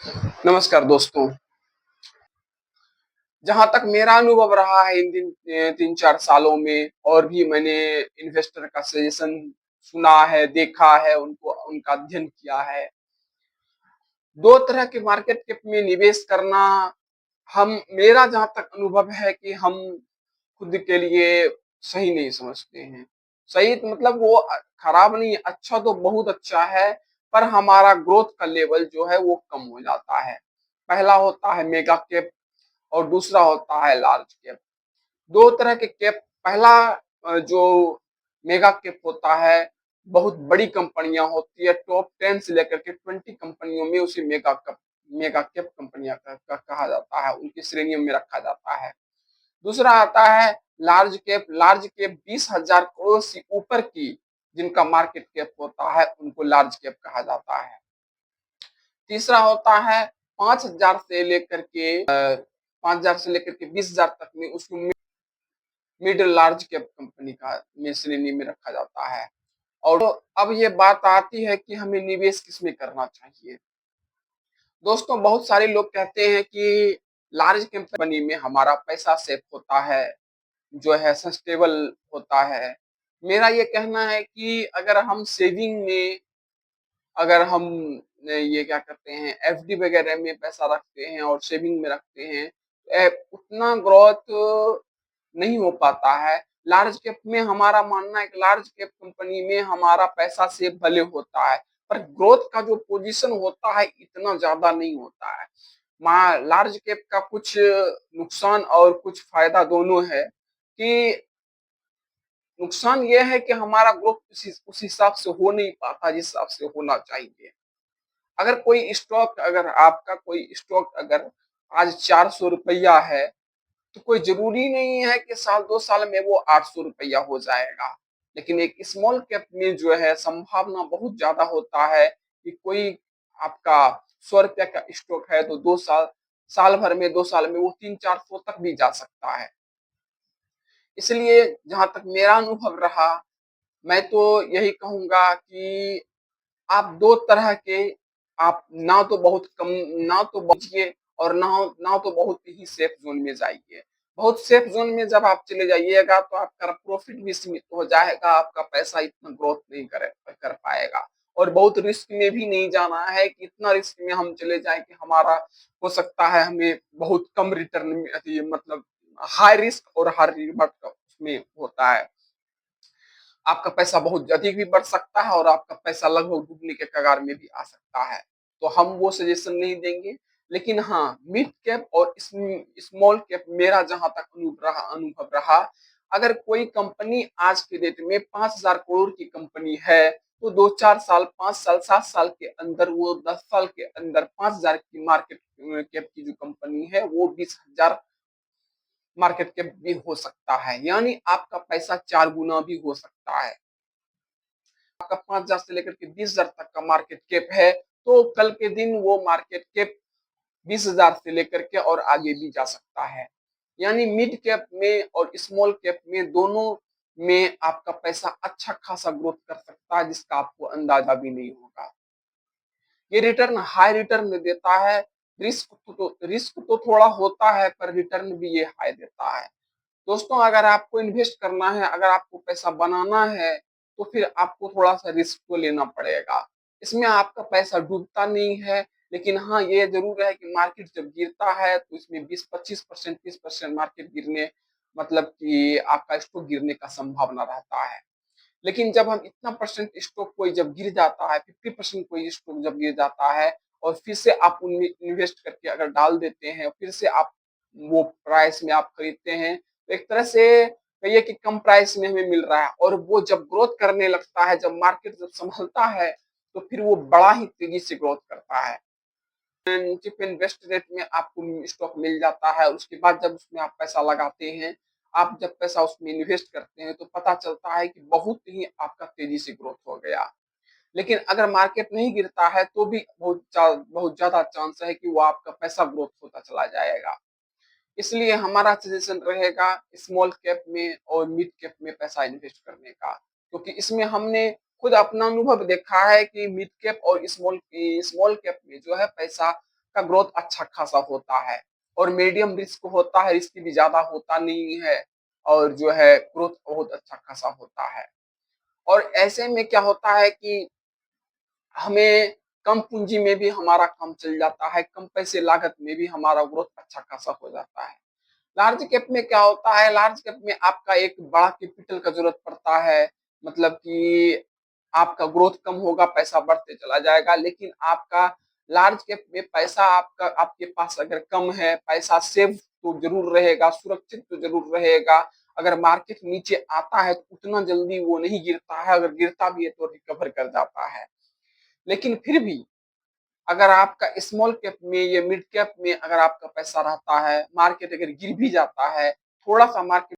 नमस्कार दोस्तों। जहाँ तक मेरा अनुभव रहा है इन 3-4 सालों में और भी मैंने इन्वेस्टर का सजेशन सुना है, देखा है, उनको उनका अध्ययन किया है। 2 तरह के मार्केट कैप में निवेश करना हम मेरा जहाँ तक अनुभव है कि हम खुद के लिए सही नहीं समझते हैं। सही तो मतलब वो खराब नहीं है, अच्छा तो बहुत अच्छा है, पर हमारा ग्रोथ का लेवल जो है वो कम हो जाता है। पहला होता है मेगा कैप और दूसरा होता है लार्ज कैप। 2 तरह के कैप पहला जो मेगा कैप होता है, बहुत बड़ी कंपनियाँ होती है, टॉप 10 से लेकर के 20 कंपनियों में उसे मेगा कैप कंपनियाँ कहा जाता है, उनकी श्रेणियों में रखा जाता है। दूसरा आता है लार्ज कैप 20,000 करोड़ से ऊपर की जिनका मार्केट कैप होता है, उनको लार्ज कैप कहा जाता है। तीसरा होता है 5,000 से लेकर के 5,000 से लेकर के 20,000 तक में उसको मिड लार्ज कैप कंपनी का में श्रेणी में रखा जाता है। और तो अब ये बात आती है कि हमें निवेश किसमें करना चाहिए। दोस्तों बहुत सारे लोग कहते हैं कि लार्ज कंपनी में हमारा पैसा सेफ होता है, जो है सस्टेबल होता है। मेरा ये कहना है कि अगर हम ये क्या करते हैं एफडी वगैरह में पैसा रखते हैं और सेविंग में रखते हैं, उतना ग्रोथ नहीं हो पाता है। लार्ज कैप में हमारा मानना है कि लार्ज कैप कंपनी में हमारा पैसा सेव भले होता है, पर ग्रोथ का जो पोजीशन होता है इतना ज्यादा नहीं होता है। लार्ज कैप का कुछ नुकसान और कुछ फायदा दोनों है कि नुकसान ये है कि हमारा ग्रोथ उस हिसाब से हो नहीं पाता जिस हिसाब से होना चाहिए। अगर आपका कोई स्टॉक अगर आज 400 रुपया है, तो कोई जरूरी नहीं है कि साल 2 साल में वो 800 रुपया हो जाएगा। लेकिन एक स्मॉल कैप में जो है संभावना बहुत ज्यादा होता है कि कोई आपका 100 रुपया का स्टॉक है तो साल भर में 2 साल में वो 300-400 तक भी जा सकता है। इसलिए जहां तक मेरा अनुभव रहा, मैं तो यही कहूंगा कि आप 2 तरह के आप ना तो बहुत कम ना तो बचिए और ना तो बहुत ही सेफ ज़ोन में जाइए। बहुत सेफ ज़ोन में जब आप चले जाइएगा तो आपका प्रॉफ़िट भी सीमित हो जाएगा, आपका पैसा इतना ग्रोथ नहीं कर पाएगा। और बहुत रिस्क में भी नहीं जाना है कि इतना रिस्क में हम चले जाएँ कि हमारा हो सकता है हमें बहुत कम रिटर्न में मतलब हाई रिस्क और हाई रिवॉर्ड का उसमें होता है। आपका पैसा बहुत अधिक भी बढ़ सकता है और आपका पैसा लगभग डूबने के कगार में भी आ सकता है। तो हम वो सजेशन नहीं देंगे। लेकिन हाँ, मिड कैप और स्मॉल कैप मेरा जहाँ तक अनुभव रहा, अगर कोई कंपनी आज के डेट में 5,000 करोड़ की कंपनी है, तो 2-4 साल, 5 साल, 7 साल के अंदर वो 10 साल के अंदर 5,000 की मार्केट कैप की जो कंपनी है, वो 20,000 मार्केट कैप भी हो सकता है। यानी आपका पैसा 4 गुना भी हो सकता है। आपका 5,000 से लेकर के 20,000 तक का मार्केट कैप है, तो कल के दिन वो मार्केट कैप 20,000 से लेकर के और आगे भी जा सकता है। यानी मिड कैप में और स्मॉल कैप में दोनों में आपका पैसा अच्छा खासा ग्रोथ कर सकता है जिसका आपको अंदाजा भी नहीं होगा। ये रिटर्न हाई रिटर्न देता है। रिस्क तो थोड़ा होता है पर रिटर्न भी ये हाई देता है। दोस्तों अगर आपको इन्वेस्ट करना है, अगर आपको पैसा बनाना है, तो फिर आपको थोड़ा-सा रिस्क तो लेना पड़ेगा। इसमें आपका पैसा डूबता नहीं है, लेकिन हाँ, ये ज़रूर है कि मार्केट जब गिरता है तो इसमें 20-25% 30% मार्केट गिरने मतलब कि आपका स्टॉक गिरने का संभावना रहता है। लेकिन जब हम इतना परसेंट स्टॉक कोई जब गिर जाता है, 50% कोई स्टॉक जब गिर जाता है और फिर से आप उनमें इन्वेस्ट करके अगर डाल देते हैं, फिर से आप वो प्राइस में आप खरीदते हैं, तो एक तरह से कहिए कि कम प्राइस में हमें मिल रहा है और वो जब ग्रोथ करने लगता है, जब मार्केट जब संभलता है, तो फिर वो बड़ा ही तेज़ी से ग्रोथ करता है। चीप इन्वेस्ट रेट में आपको स्टॉक मिल जाता है, उसके बाद जब उसमें आप पैसा लगाते हैं, आप जब पैसा उसमें इन्वेस्ट करते हैं, तो पता चलता है कि बहुत ही आपका तेज़ी से ग्रोथ हो गया। लेकिन अगर मार्केट नहीं गिरता है, तो भी बहुत ज़्यादा चांस है कि वो आपका पैसा ग्रोथ होता चला जाएगा। इसलिए हमारा सजेशन रहेगा स्मॉल कैप में और मिड कैप में पैसा इन्वेस्ट करने का, क्योंकि इसमें हमने खुद अपना अनुभव देखा है कि मिड कैप और स्मॉल स्मॉल कैप में जो है पैसा का ग्रोथ अच्छा खासा होता है और मीडियम रिस्क होता है, रिस्क भी ज्यादा होता नहीं है और जो है ग्रोथ बहुत अच्छा खासा होता है। और ऐसे में क्या होता है कि हमें कम पूंजी में भी हमारा काम चल जाता है, कम पैसे लागत में भी हमारा ग्रोथ अच्छा खासा हो जाता है। लार्ज कैप में क्या होता है, लार्ज कैप में आपका एक बड़ा कैपिटल का जरूरत पड़ता है, मतलब कि आपका ग्रोथ कम होगा, पैसा बढ़ते चला जाएगा, लेकिन आपका लार्ज कैप में पैसा आपका आपके पास अगर कम है, पैसा सेव तो जरूर रहेगा, सुरक्षित तो जरूर रहेगा। अगर मार्केट नीचे आता है तो उतना जल्दी वो नहीं गिरता है, अगर गिरता भी है तो रिकवर कर जाता है। लेकिन फिर भी अगर आपका स्मॉल कैप में या मिड कैप में अगर आपका पैसा रहता है, मार्केट अगर गिर भी जाता है, थोड़ा सा मार्केट